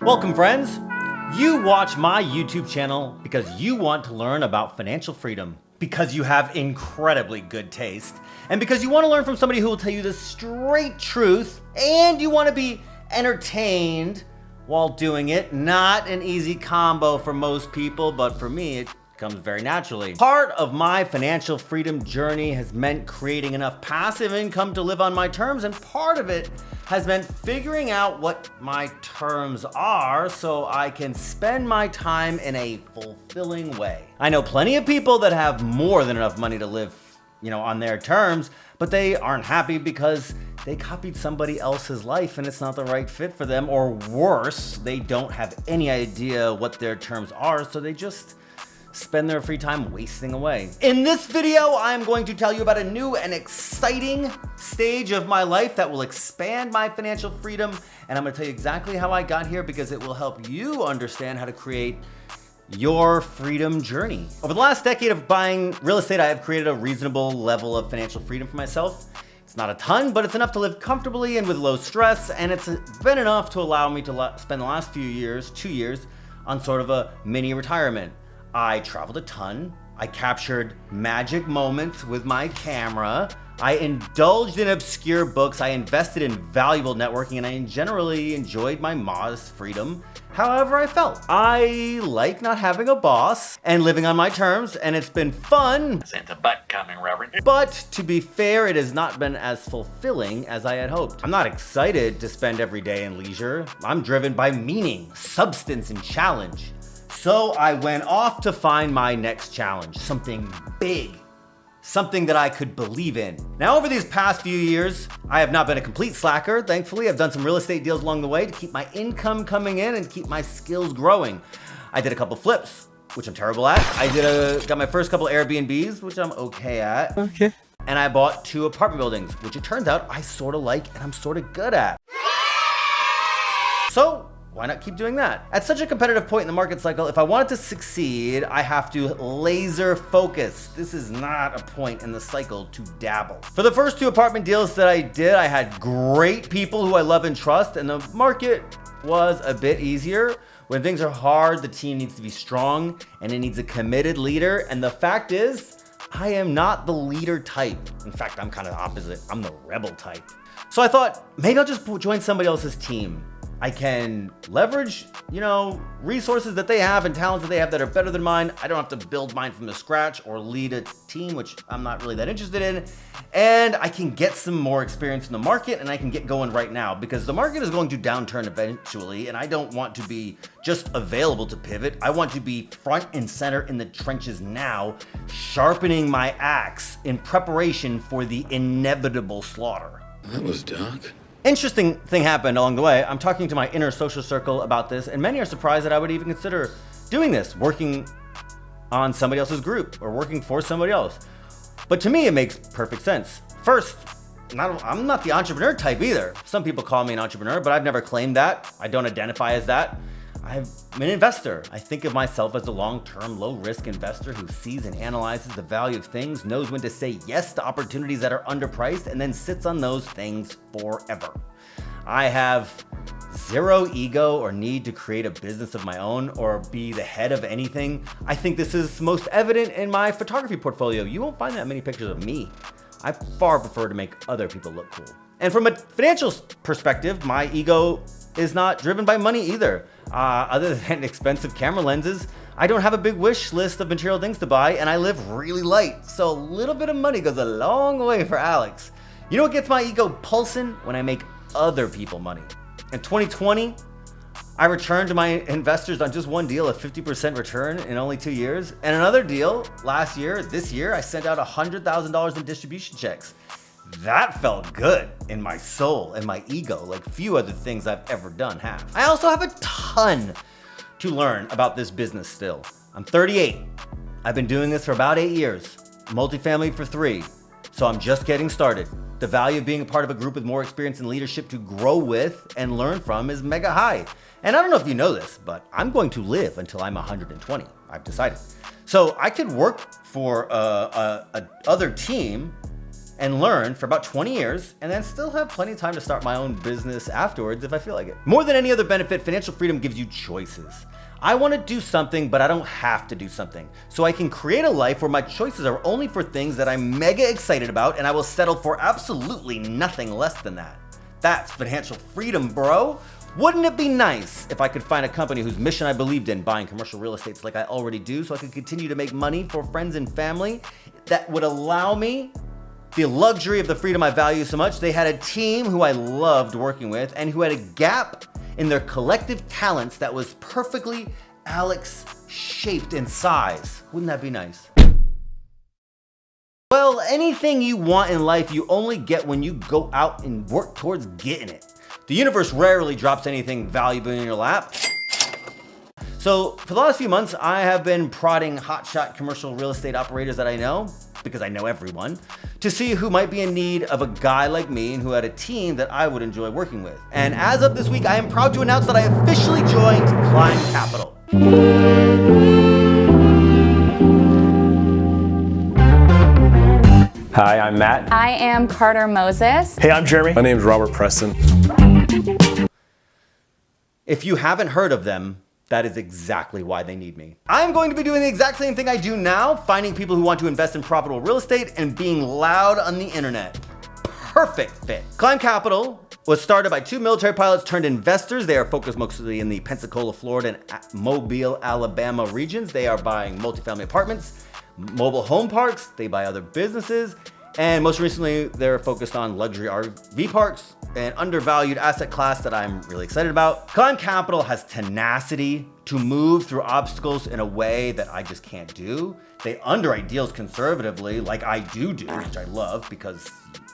Welcome, friends. You watch my YouTube channel because you want to learn about financial freedom, because you have incredibly good taste, and because you want to learn from somebody who will tell you the straight truth, and you want to be entertained while doing it. Not an easy combo for most people, but for me, it comes very naturally. Part of my financial freedom journey has meant creating enough passive income to live on my terms, and part of it has meant figuring out what my terms are so I can spend my time in a fulfilling way. I know plenty of people that have more than enough money to live, on their terms, but they aren't happy because they copied somebody else's life and it's not the right fit for them, or worse, they don't have any idea what their terms are, so they just spend their free time wasting away. In this video, I'm going to tell you about a new and exciting stage of my life that will expand my financial freedom, and I'm gonna tell you exactly how I got here because it will help you understand how to create your freedom journey. Over the last decade of buying real estate, I have created a reasonable level of financial freedom for myself. It's not a ton, but it's enough to live comfortably and with low stress, and it's been enough to allow me to spend the last few years, 2 years, on sort of a mini retirement. I traveled a ton. I captured magic moments with my camera. I indulged in obscure books. I invested in valuable networking, and I generally enjoyed my modest freedom however I felt. I like not having a boss and living on my terms, and it's been fun. Santa butt coming, Robert. But to be fair, it has not been as fulfilling as I had hoped. I'm not excited to spend every day in leisure. I'm driven by meaning, substance, and challenge. So I went off to find my next challenge, something big, something that I could believe in. Now, over these past few years, I have not been a complete slacker. Thankfully, I've done some real estate deals along the way to keep my income coming in and keep my skills growing. I did a couple flips, which I'm terrible at. I got my first couple Airbnbs, which I'm okay at. Okay. And I bought 2 apartment buildings, which it turns out I sort of like and I'm sort of good at. So, why not keep doing that? At such a competitive point in the market cycle, if I wanted to succeed, I have to laser focus. This is not a point in the cycle to dabble. For the first 2 apartment deals that I did, I had great people who I love and trust, and the market was a bit easier. When things are hard, the team needs to be strong, and it needs a committed leader, and the fact is, I am not the leader type. In fact, I'm kind of the opposite. I'm the rebel type. So I thought, maybe I'll just join somebody else's team. I can leverage, resources that they have and talents that they have that are better than mine. I don't have to build mine from the scratch or lead a team, which I'm not really that interested in. And I can get some more experience in the market, and I can get going right now because the market is going to downturn eventually, and I don't want to be just available to pivot. I want to be front and center in the trenches now, sharpening my axe in preparation for the inevitable slaughter. That was dark. Interesting thing happened along the way. I'm talking to my inner social circle about this, and many are surprised that I would even consider doing this, working on somebody else's group or working for somebody else. But to me, it makes perfect sense. First, I'm not the entrepreneur type either. Some people call me an entrepreneur, but I've never claimed that. I don't identify as that. I'm an investor. I think of myself as a long-term, low-risk investor who sees and analyzes the value of things, knows when to say yes to opportunities that are underpriced, and then sits on those things forever. I have zero ego or need to create a business of my own or be the head of anything. I think this is most evident in my photography portfolio. You won't find that many pictures of me. I far prefer to make other people look cool. And from a financial perspective, my ego is not driven by money either. Other than expensive camera lenses, I don't have a big wish list of material things to buy, and I live really light. So a little bit of money goes a long way for Alex. You know what gets my ego pulsing? When I make other people money. In 2020, I returned to my investors on just one deal a 50% return in only 2 years. And another deal this year, I sent out $100,000 in distribution checks. That felt good in my soul and my ego, like few other things I've ever done have. I also have a ton to learn about this business still. I'm 38. I've been doing this for about 8 years, multifamily for 3. So I'm just getting started. The value of being a part of a group with more experience and leadership to grow with and learn from is mega high. And I don't know if you know this, but I'm going to live until I'm 120. I've decided. So I could work for a other team and learn for about 20 years, and then still have plenty of time to start my own business afterwards if I feel like it. More than any other benefit, financial freedom gives you choices. I want to do something, but I don't have to do something. So I can create a life where my choices are only for things that I'm mega excited about, and I will settle for absolutely nothing less than that. That's financial freedom, bro. Wouldn't it be nice if I could find a company whose mission I believed in, buying commercial real estates like I already do, so I could continue to make money for friends and family that would allow me the luxury of the freedom I value so much? They had a team who I loved working with and who had a gap in their collective talents that was perfectly Alex-shaped in size. Wouldn't that be nice? Well, anything you want in life, you only get when you go out and work towards getting it. The universe rarely drops anything valuable in your lap. So for the last few months, I have been prodding hotshot commercial real estate operators that I know, because I know everyone, to see who might be in need of a guy like me and who had a team that I would enjoy working with. And as of this week, I am proud to announce that I officially joined Climb Capital. Hi, I'm Matt. I am Carter Moses. Hey, I'm Jeremy. My name's Robert Preston. If you haven't heard of them, that is exactly why they need me. I'm going to be doing the exact same thing I do now, finding people who want to invest in profitable real estate and being loud on the internet. Perfect fit. Climb Capital was started by two military pilots turned investors. They are focused mostly in the Pensacola, Florida and Mobile, Alabama regions. They are buying multifamily apartments, mobile home parks, they buy other businesses, and most recently they're focused on luxury RV parks, an undervalued asset class that I'm really excited about. Climb Capital has tenacity to move through obstacles in a way that I just can't do. They underwrite deals conservatively like I do, which I love, because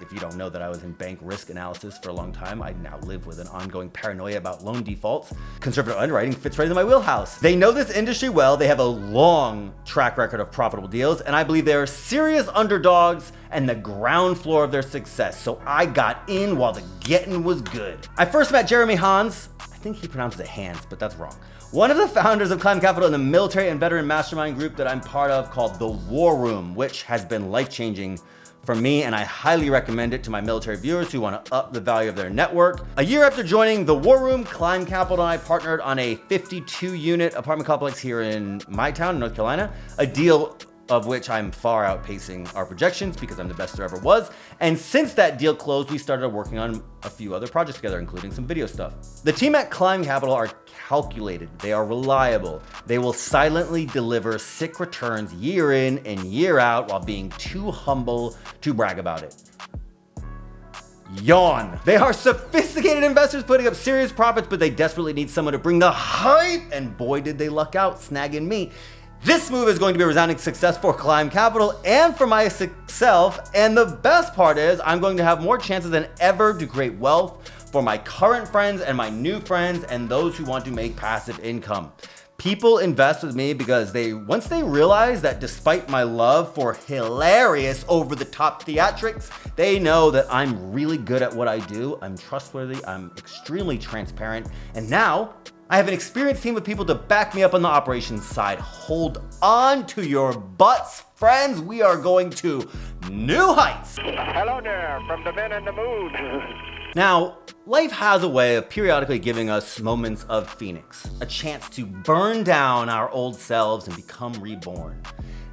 if you don't know that I was in bank risk analysis for a long time, I now live with an ongoing paranoia about loan defaults. Conservative underwriting fits right in my wheelhouse. They know this industry well, they have a long track record of profitable deals, and I believe they are serious underdogs and the ground floor of their success. So I got in while the getting was good. I first met Jeremy Hans, I think he pronounces it Hans, but that's wrong. One of the founders of Climb Capital in the military and veteran mastermind group that I'm part of called The War Room, which has been life-changing for me, and I highly recommend it to my military viewers who want to up the value of their network. A year after joining The War Room, Climb Capital and I partnered on a 52-unit apartment complex here in my town, North Carolina, a deal of which I'm far outpacing our projections because I'm the best there ever was. And since that deal closed, we started working on a few other projects together, including some video stuff. The team at Climb Capital are calculated, they are reliable, they will silently deliver sick returns year in and year out while being too humble to brag about it. Yawn. They are sophisticated investors putting up serious profits, but they desperately need someone to bring the hype, and boy did they luck out snagging me. This move is going to be a resounding success for Climb Capital and for myself, and the best part is I'm going to have more chances than ever to create wealth for my current friends and my new friends and those who want to make passive income. People invest with me because once they realize that despite my love for hilarious over-the-top theatrics, they know that I'm really good at what I do, I'm trustworthy, I'm extremely transparent, and now I have an experienced team of people to back me up on the operations side. Hold on to your butts, friends. We are going to new heights. Hello there, from the men in the mood. Now, life has a way of periodically giving us moments of Phoenix, a chance to burn down our old selves and become reborn.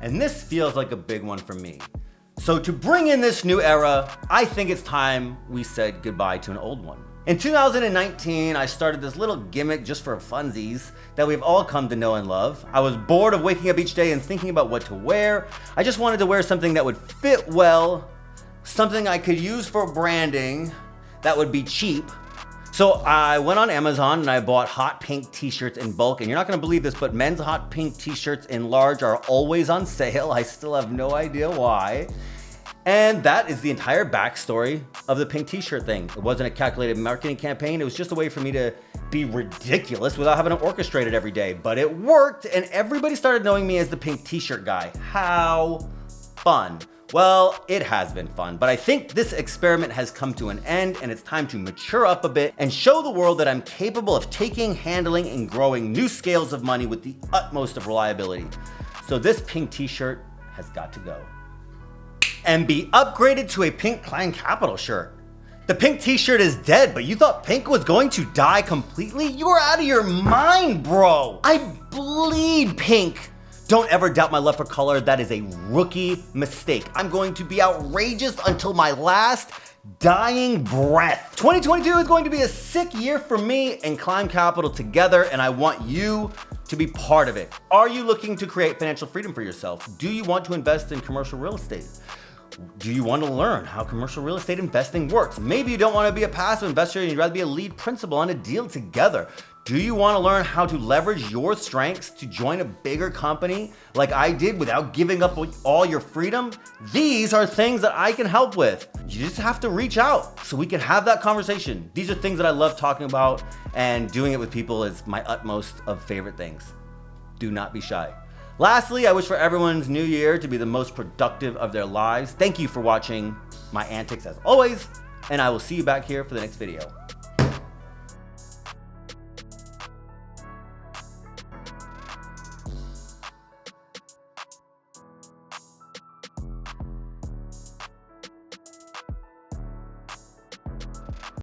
And this feels like a big one for me. So to bring in this new era, I think it's time we said goodbye to an old one. In 2019, I started this little gimmick just for funsies that we've all come to know and love. I was bored of waking up each day and thinking about what to wear. I just wanted to wear something that would fit well, something I could use for branding that would be cheap. So I went on Amazon and I bought hot pink t-shirts in bulk. And you're not gonna believe this, but men's hot pink t-shirts in large are always on sale. I still have no idea why. And that is the entire backstory of the pink t-shirt thing. It wasn't a calculated marketing campaign. It was just a way for me to be ridiculous without having to orchestrate it every day. But it worked, and everybody started knowing me as the pink t-shirt guy. How fun. Well, it has been fun, but I think this experiment has come to an end, and it's time to mature up a bit and show the world that I'm capable of taking, handling, and growing new scales of money with the utmost of reliability. So this pink t-shirt has got to go. and be upgraded to a pink Clan Capital shirt. The pink t-shirt is dead, but you thought pink was going to die completely? You are out of your mind, bro. I bleed pink. Don't ever doubt my love for color. That is a rookie mistake. I'm going to be outrageous until my last dying breath. 2022 is going to be a sick year for me and Climb Capital together, and I want you to be part of it. Are you looking to create financial freedom for yourself? Do you want to invest in commercial real estate? Do you want to learn how commercial real estate investing works? Maybe you don't want to be a passive investor and you'd rather be a lead principal on a deal together. Do you want to learn how to leverage your strengths to join a bigger company like I did without giving up all your freedom? These are things that I can help with. You just have to reach out so we can have that conversation. These are things that I love talking about, and doing it with people is my utmost of favorite things. Do not be shy. Lastly, I wish for everyone's new year to be the most productive of their lives. Thank you for watching my antics as always, and I will see you back here for the next video.